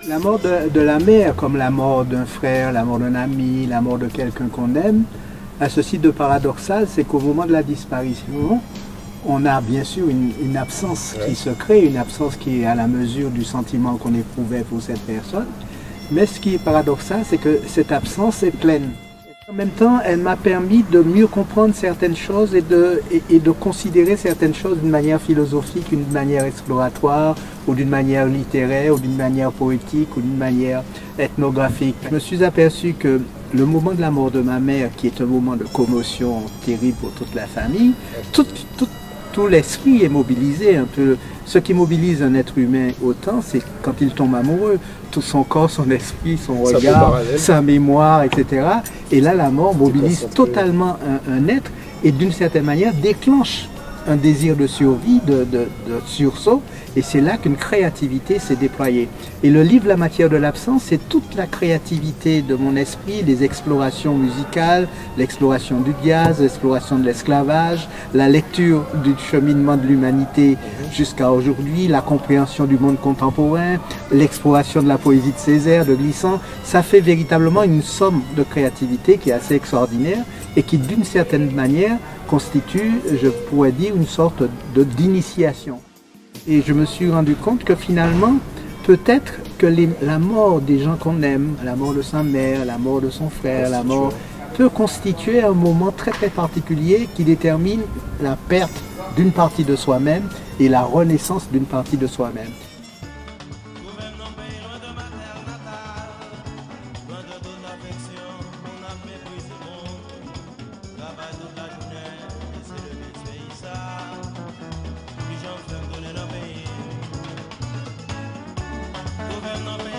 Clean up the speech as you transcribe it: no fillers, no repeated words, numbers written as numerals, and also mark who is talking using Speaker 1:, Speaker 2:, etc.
Speaker 1: La mort de la mère, comme la mort d'un frère, la mort d'un ami, la mort de quelqu'un qu'on aime, a ceci de paradoxal, c'est qu'au moment de la disparition, on a bien sûr une absence qui se crée, une absence qui est à la mesure du sentiment qu'on éprouvait pour cette personne. Mais ce qui est paradoxal, c'est que cette absence est pleine. En même temps, elle m'a permis de mieux comprendre certaines choses et de considérer certaines choses d'une manière philosophique, d'une manière exploratoire, ou d'une manière littéraire, ou d'une manière poétique, ou d'une manière ethnographique. Je me suis aperçu que le moment de la mort de ma mère, qui est un moment de commotion terrible pour toute la famille, tout l'esprit est mobilisé un peu. Ce qui mobilise un être humain autant, c'est quand il tombe amoureux. Tout son corps, son esprit, son regard, sa mémoire, etc. Et là, la mort mobilise totalement un être et d'une certaine manière déclenche un désir de survie, de sursaut. Et c'est là qu'une créativité s'est déployée. Et le livre La matière de l'absence, c'est toute la créativité de mon esprit, les explorations musicales, l'exploration du jazz, l'exploration de l'esclavage, la lecture du cheminement de l'humanité jusqu'à aujourd'hui, la compréhension du monde contemporain, l'exploration de la poésie de Césaire, de Glissant. Ça fait véritablement une somme de créativité qui est assez extraordinaire et qui, d'une certaine manière, constitue, je pourrais dire, une sorte d'initiation. Et je me suis rendu compte que finalement, peut-être que la mort des gens qu'on aime, la mort de sa mère, la mort de son frère, la mort, peut constituer un moment très très particulier qui détermine la perte d'une partie de soi-même et la renaissance d'une partie de soi-même.
Speaker 2: Gouvernement